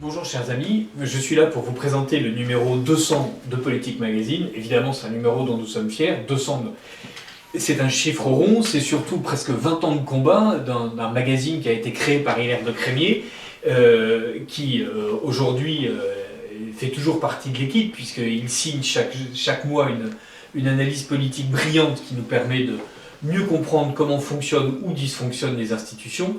Bonjour chers amis, je suis là pour vous présenter le numéro 200 de Politique Magazine. Évidemment c'est un numéro dont nous sommes fiers, 200, c'est un chiffre rond, c'est surtout presque 20 ans de combat d'un magazine qui a été créé par Hilaire de Crémier, qui aujourd'hui fait toujours partie de l'équipe puisqu'il signe chaque mois une analyse politique brillante qui nous permet de mieux comprendre comment fonctionnent ou dysfonctionnent les institutions.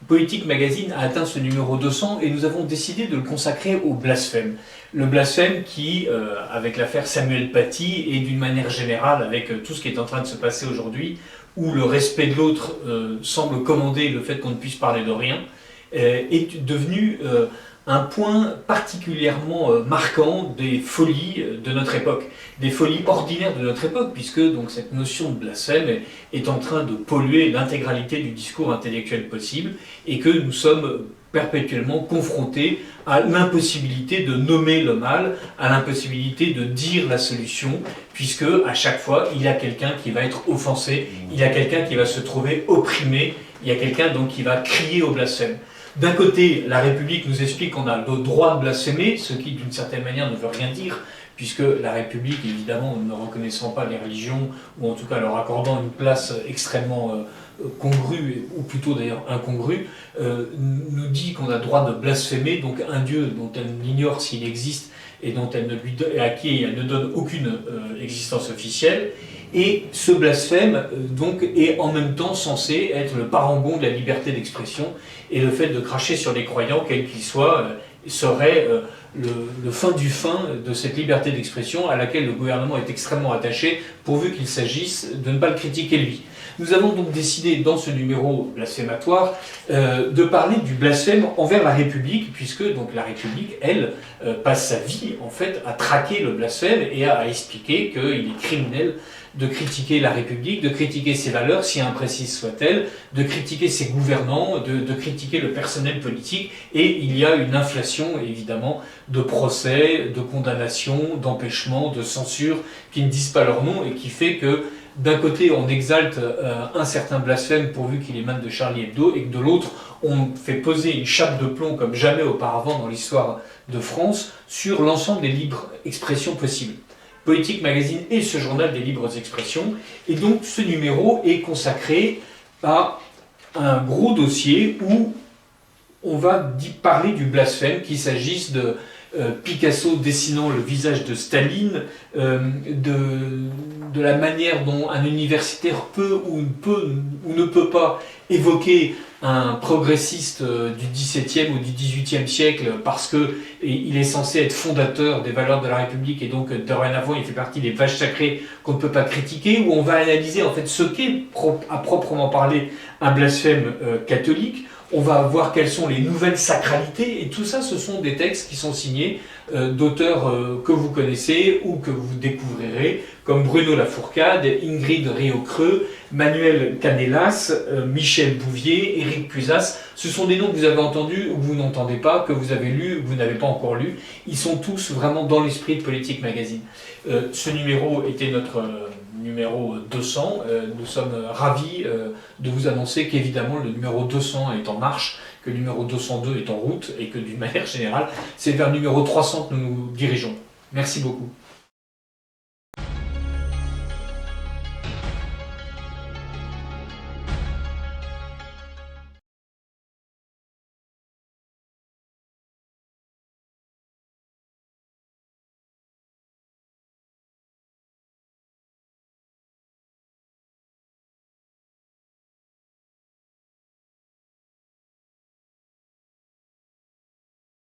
Politique Magazine a atteint ce numéro 200 et nous avons décidé de le consacrer au blasphème. Le blasphème qui, avec l'affaire Samuel Paty et d'une manière générale avec tout ce qui est en train de se passer aujourd'hui, où le respect de l'autre semble commander le fait qu'on ne puisse parler de rien, est devenu un point particulièrement marquant des folies de notre époque, des folies ordinaires de notre époque, puisque donc, cette notion de blasphème est en train de polluer l'intégralité du discours intellectuel possible, et que nous sommes perpétuellement confrontés à l'impossibilité de nommer le mal, à l'impossibilité de dire la solution, puisque à chaque fois, il y a quelqu'un qui va être offensé, il y a quelqu'un qui va se trouver opprimé, il y a quelqu'un donc qui va crier au blasphème. D'un côté, la République nous explique qu'on a le droit de blasphémer, ce qui d'une certaine manière ne veut rien dire, puisque la République, évidemment, ne reconnaissant pas les religions, ou en tout cas leur accordant une place extrêmement congrue, ou plutôt d'ailleurs incongrue, nous dit qu'on a le droit de blasphémer, donc un Dieu dont elle ignore s'il existe et dont à qui elle ne donne aucune existence officielle. Et ce blasphème donc, est en même temps censé être le parangon de la liberté d'expression, et le fait de cracher sur les croyants, quels qu'ils soient, serait le fin du fin de cette liberté d'expression à laquelle le gouvernement est extrêmement attaché, pourvu qu'il s'agisse de ne pas le critiquer lui. Nous avons donc décidé, dans ce numéro blasphématoire, de parler du blasphème envers la République, puisque donc, la République, elle, passe sa vie, en fait, à traquer le blasphème et à expliquer qu'il est criminel de critiquer la République, de critiquer ses valeurs, si imprécises soient-elles, de critiquer ses gouvernants, de critiquer le personnel politique, et il y a une inflation, évidemment, de procès, de condamnations, d'empêchements, de censure, qui ne disent pas leur nom, et qui fait que d'un côté, on exalte un certain blasphème pourvu qu'il émane de Charlie Hebdo, et que de l'autre, on fait poser une chape de plomb comme jamais auparavant dans l'histoire de France sur l'ensemble des libres expressions possibles. Politique Magazine est ce journal des libres expressions, et donc ce numéro est consacré à un gros dossier où on va parler du blasphème, qu'il s'agisse de Picasso dessinant le visage de Staline, de la manière dont un universitaire peut ou ne peut pas évoquer un progressiste du XVIIe ou du XVIIIe siècle parce qu'il est censé être fondateur des valeurs de la République et donc dorénavant il fait partie des vaches sacrées qu'on ne peut pas critiquer, où on va analyser en fait ce qu'est à proprement parler un blasphème catholique. On va voir quelles sont les nouvelles sacralités, et tout ça, ce sont des textes qui sont signés d'auteurs que vous connaissez ou que vous découvrirez, comme Bruno Lafourcade, Ingrid Riocreux, Manuel Canelas, Michel Bouvier, Éric Cusas. Ce sont des noms que vous avez entendus ou que vous n'entendez pas, que vous avez lus ou que vous n'avez pas encore lus. Ils sont tous vraiment dans l'esprit de Politique Magazine. Ce numéro était notre numéro 200. Nous sommes ravis de vous annoncer qu'évidemment le numéro 200 est en marche, que le numéro 202 est en route et que d'une manière générale, c'est vers le numéro 300 que nous nous dirigeons. Merci beaucoup.